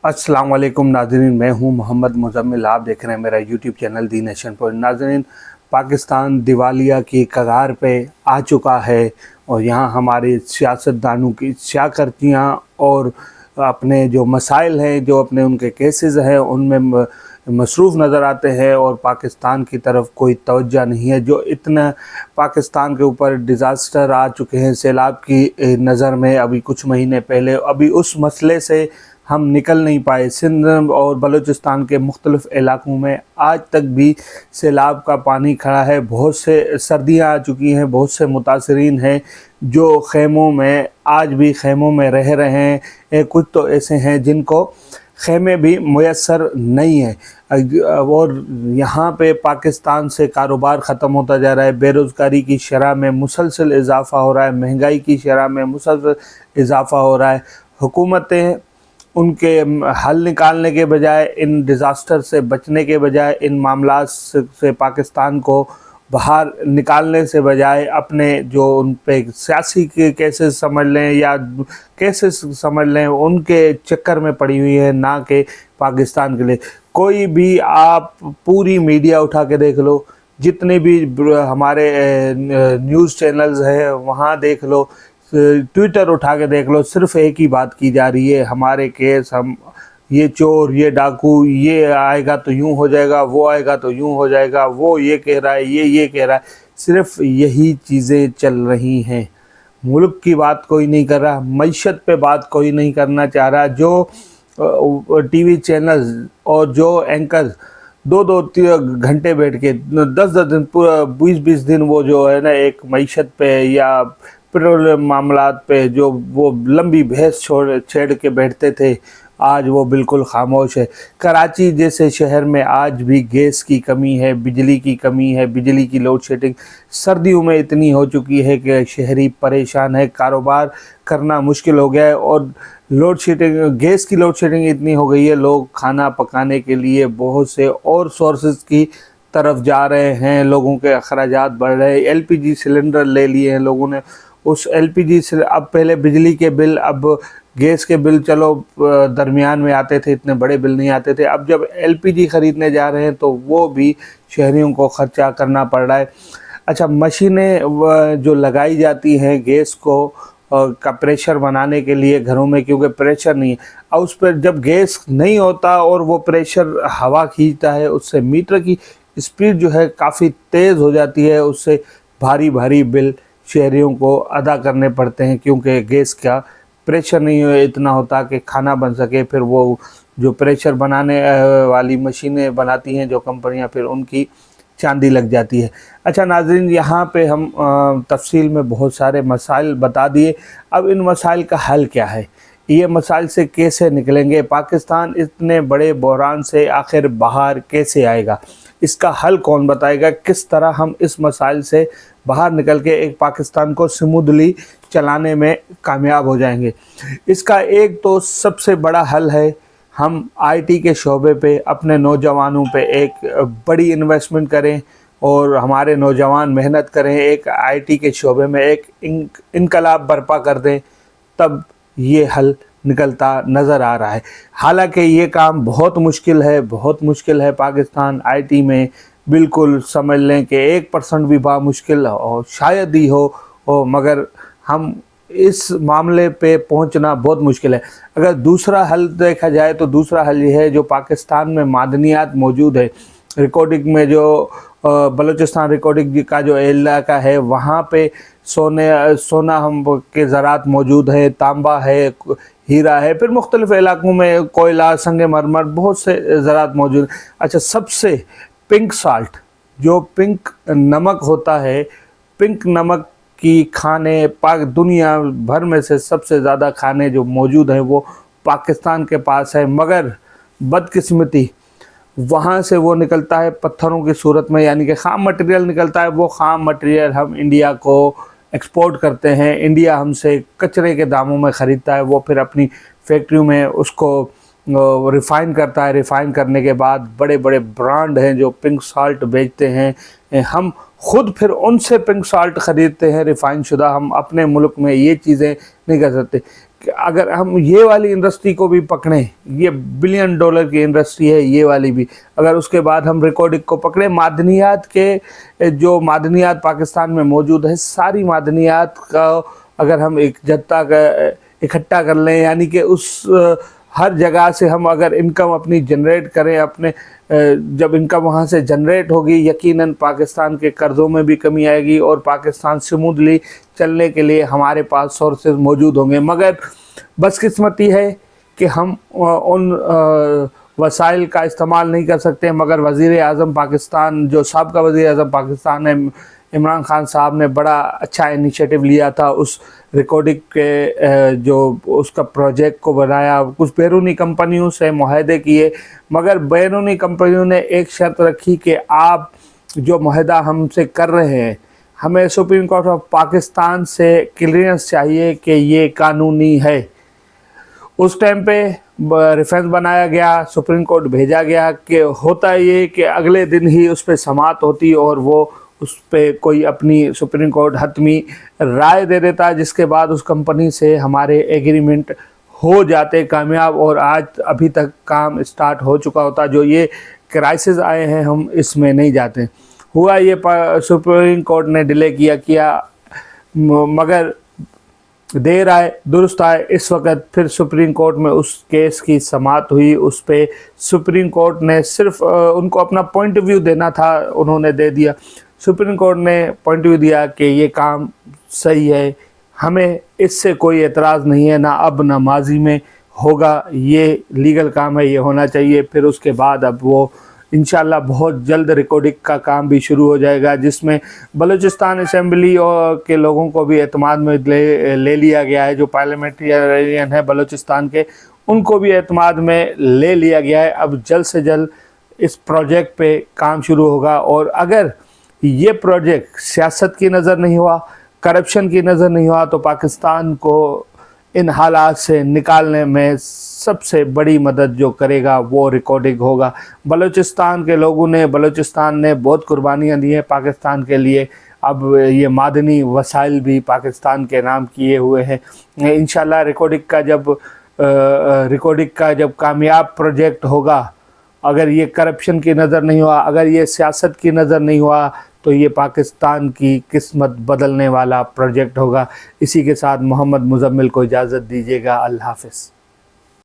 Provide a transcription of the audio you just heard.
अस्सलाम वालेकुम नाज़रीन, मैं हूं मोहम्मद मुज़म्मिल। आप देख रहे हैं मेरा यूट्यूब चैनल दी नेशन पर। नाज़रीन, पाकिस्तान दिवालिया की कगार पे आ चुका है और यहाँ हमारे सियासतदानों की सियाकर्तियाँ और अपने जो मसाइल हैं, जो अपने उनके केसेस हैं, उनमें मसरूफ़ नज़र आते हैं और पाकिस्तान की तरफ कोई तवज्जो नहीं है। जो इतना पाकिस्तान के ऊपर डिज़ास्टर आ चुके हैं सैलाब की नज़र में, अभी कुछ महीने पहले, अभी उस मसले से हम निकल नहीं पाए। सिंध और बलूचिस्तान के मुख्तलिफ़ इलाक़ों में आज तक भी सैलाब का पानी खड़ा है। बहुत से सर्दियाँ आ चुकी हैं, बहुत से मुतासरीन हैं जो ख़ैमों में आज भी ख़ैमों में रह रहे हैं। कुछ तो ऐसे हैं जिनको ख़ैमे भी मुयस्सर नहीं है और यहाँ पे पाकिस्तान से कारोबार ख़त्म होता जा रहा है। बेरोज़गारी की शरह में मुसलसल इजाफ़ा हो रहा है, महंगाई की शरह में मुसलसल इजाफ़ा हो रहा है। हुकूमतें उनके हल निकालने के बजाय, इन डिज़ास्टर से बचने के बजाय, इन मामलात से पाकिस्तान को बाहर निकालने से बजाय अपने जो उन पे सियासी के केसेस समझ लें या केसेस समझ लें, उनके चक्कर में पड़ी हुई है, ना कि पाकिस्तान के लिए। कोई भी आप पूरी मीडिया उठा के देख लो, जितने भी हमारे न्यूज़ चैनल्स हैं वहाँ देख लो, ट्विटर उठा के देख लो, सिर्फ़ एक ही बात की जा रही है, हमारे केस, हम ये चोर, ये डाकू, ये आएगा तो यूँ हो जाएगा, वो आएगा तो यूँ हो जाएगा, वो ये कह रहा है, ये कह रहा है। सिर्फ़ यही चीज़ें चल रही हैं। मुल्क की बात कोई नहीं कर रहा, मईशत पे बात कोई नहीं करना चाह रहा। जो टीवी चैनल्स और जो एंकर्स दो दो घंटे बैठ के 10-10 दिन, पूरा 20-20 दिन वो जो है ना एक मईशत पे या पेट्रोलियम मामलात पे जो वो लंबी बहस छेड़ के बैठते थे, आज वो बिल्कुल खामोश है। कराची जैसे शहर में आज भी गैस की कमी है, बिजली की कमी है, बिजली की लोड शेडिंग सर्दियों में इतनी हो चुकी है कि शहरी परेशान है, कारोबार करना मुश्किल हो गया है। और लोड शेडिंग, गैस की लोड शेडिंग इतनी हो गई है, लोग खाना पकाने के लिए बहुत से और सोर्सेज की तरफ जा रहे हैं, लोगों के अखराजात बढ़ रहे हैं। एलपीजी सिलेंडर ले लिए हैं लोगों ने, उस एलपीजी से अब पहले बिजली के बिल, अब गैस के बिल चलो दरमियान में आते थे, इतने बड़े बिल नहीं आते थे। अब जब एलपीजी ख़रीदने जा रहे हैं तो वो भी शहरियों को ख़र्चा करना पड़ रहा है। अच्छा, मशीनें जो लगाई जाती हैं गैस को का प्रेशर बनाने के लिए घरों में, क्योंकि प्रेशर नहीं है, और उस पर जब गैस नहीं होता और वो प्रेशर हवा खींचता है, उससे मीटर की स्पीड जो है काफ़ी तेज़ हो जाती है, उससे भारी भारी बिल शहरियों को अदा करने पड़ते हैं, क्योंकि गैस का प्रेशर नहीं इतना होता कि खाना बन सके। फिर वो जो प्रेशर बनाने वाली मशीनें बनाती हैं जो कंपनियां, फिर उनकी चांदी लग जाती है। अच्छा नाज़रीन, यहाँ पे हम तफसील में बहुत सारे मसाइल बता दिए। अब इन मसाइल का हल क्या है, ये मसाइल से कैसे निकलेंगे, पाकिस्तान इतने बड़े बहरान से आखिर बाहर कैसे आएगा, इसका हल कौन बताएगा, किस तरह हम इस मसाइल से बाहर निकल के एक पाकिस्तान को स्मूथली चलाने में कामयाब हो जाएंगे। इसका एक तो सबसे बड़ा हल है, हम आईटी के शोबे पे अपने नौजवानों पे एक बड़ी इन्वेस्टमेंट करें और हमारे नौजवान मेहनत करें, एक आईटी के शोबे में एक इनकलाब बर्पा कर दें, तब ये हल निकलता नज़र आ रहा है। हालांकि ये काम बहुत मुश्किल है, बहुत मुश्किल है। पाकिस्तान आईटी में बिल्कुल समझ लें कि 1% भी बामुश्किल और शायद ही हो, मगर हम इस मामले पे पहुंचना बहुत मुश्किल है। अगर दूसरा हल देखा जाए तो दूसरा हल ये है, जो पाकिस्तान में मादनियात मौजूद है, रिकॉर्डिंग में जो बलूचिस्तान रिकॉर्डिंग का जो इलाका है, वहाँ पे सोना हम के ज़रात मौजूद है, तांबा है, हीरा है, फिर मुख्तलिफ़ इलाकों में कोयला, संग मरमर, बहुत से ज़रात मौजूद है। अच्छा, सबसे पिंक साल्ट, जो पिंक नमक होता है, पिंक नमक की खाने दुनिया भर में से सबसे ज़्यादा खाने जो मौजूद हैं वो पाकिस्तान के पास है, मगर बदकिस्मती वहाँ से वो निकलता है पत्थरों की सूरत में, यानी कि ख़ाम मटेरियल निकलता है। वो ख़ाम मटेरियल हम इंडिया को एक्सपोर्ट करते हैं, इंडिया हमसे कचरे के दामों में ख़रीदता है, वो फिर अपनी फैक्ट्रियों में उसको रिफ़ाइन करता है। रिफ़ाइन करने के बाद बड़े बड़े ब्रांड हैं जो पिंक साल्ट बेचते हैं, हम ख़ुद फिर उनसे पिंक साल्ट ख़रीदते हैं रिफ़ाइन शुदा। हम अपने मुल्क में ये चीज़ें नहीं कर सकते। کہ اگر ہم یہ والی انڈسٹری کو بھی پکڑیں، یہ $1 بلین کی انڈسٹری ہے یہ والی بھی، اگر اس کے بعد ہم ریکارڈنگ کو پکڑیں، معدنیات کے جو معدنیات پاکستان میں موجود ہے، ساری معدنیات کا اگر ہم ایک جتہ کا اکٹھا کر لیں، یعنی کہ اس ہر جگہ سے ہم اگر انکم اپنی جنریٹ کریں، اپنے جب انکم وہاں سے جنریٹ ہوگی، یقیناً پاکستان کے قرضوں میں بھی کمی آئے گی اور پاکستان سموتھلی چلنے کے لیے ہمارے پاس سورسز موجود ہوں گے۔ مگر بس قسمتی ہے کہ ہم ان وسائل کا استعمال نہیں کر سکتے، مگر وزیر اعظم پاکستان، جو سابقہ وزیر اعظم پاکستان ہے عمران خان صاحب نے بڑا اچھا انیشیٹو لیا تھا، اس ریکارڈنگ کے جو اس کا پروجیکٹ کو بنایا، کچھ بیرونی کمپنیوں سے معاہدے کیے، مگر بیرونی کمپنیوں نے ایک شرط رکھی کہ آپ جو معاہدہ ہم سے کر رہے ہیں، ہمیں سپریم کورٹ آف پاکستان سے کلیئرنس چاہیے کہ یہ قانونی ہے۔ اس ٹائم پہ ریفرنس بنایا گیا، سپریم کورٹ بھیجا گیا، کہ ہوتا یہ کہ اگلے دن ہی اس پہ سماعت ہوتی اور وہ اس پہ کوئی اپنی سپریم کورٹ حتمی رائے دے دیتا، جس کے بعد اس کمپنی سے ہمارے ایگریمنٹ ہو جاتے کامیاب، اور آج ابھی تک کام اسٹارٹ ہو چکا ہوتا۔ جو یہ کرائسس آئے ہیں ہم اس میں نہیں جاتے، ہوا یہ سپریم کورٹ نے ڈیلے کیا، مگر دیر آئے درست آئے۔ اس وقت پھر سپریم کورٹ میں اس کیس کی سماعت ہوئی، اس پہ سپریم کورٹ نے صرف ان کو اپنا پوائنٹ آف ویو دینا تھا، انہوں نے دے دیا۔ سپریم کورٹ نے پوائنٹ آف ویو دیا کہ یہ کام صحیح ہے، ہمیں اس سے کوئی اعتراض نہیں ہے، نہ اب نہ ماضی میں ہوگا، یہ لیگل کام ہے، یہ ہونا چاہیے۔ پھر اس کے بعد اب وہ انشاءاللہ بہت جلد ریکارڈنگ کا کام بھی شروع ہو جائے گا، جس میں بلوچستان اسمبلی کے لوگوں کو بھی اعتماد میں لے لیا گیا ہے، جو پارلیمنٹرین ہے بلوچستان کے، ان کو بھی اعتماد میں لے لیا گیا ہے۔ اب جلد سے جلد اس پروجیکٹ پہ کام شروع ہوگا، اور اگر یہ پروجیکٹ سیاست کی نظر نہیں ہوا، کرپشن کی نظر نہیں ہوا، تو پاکستان کو ان حالات سے نکالنے میں سب سے بڑی مدد جو کرے گا وہ ریکارڈنگ ہوگا۔ بلوچستان کے لوگوں نے، بلوچستان نے بہت قربانیاں دی ہیں پاکستان کے لیے، اب یہ معدنی وسائل بھی پاکستان کے نام کیے ہوئے ہیں۔ انشاءاللہ ریکارڈنگ کا جب کامیاب پروجیکٹ ہوگا، اگر یہ کرپشن کی نظر نہیں ہوا، اگر یہ سیاست کی نظر نہیں ہوا، تو یہ پاکستان کی قسمت بدلنے والا پروجیکٹ ہوگا۔ اسی کے ساتھ محمد مزمل کو اجازت دیجیے گا، اللہ حافظ۔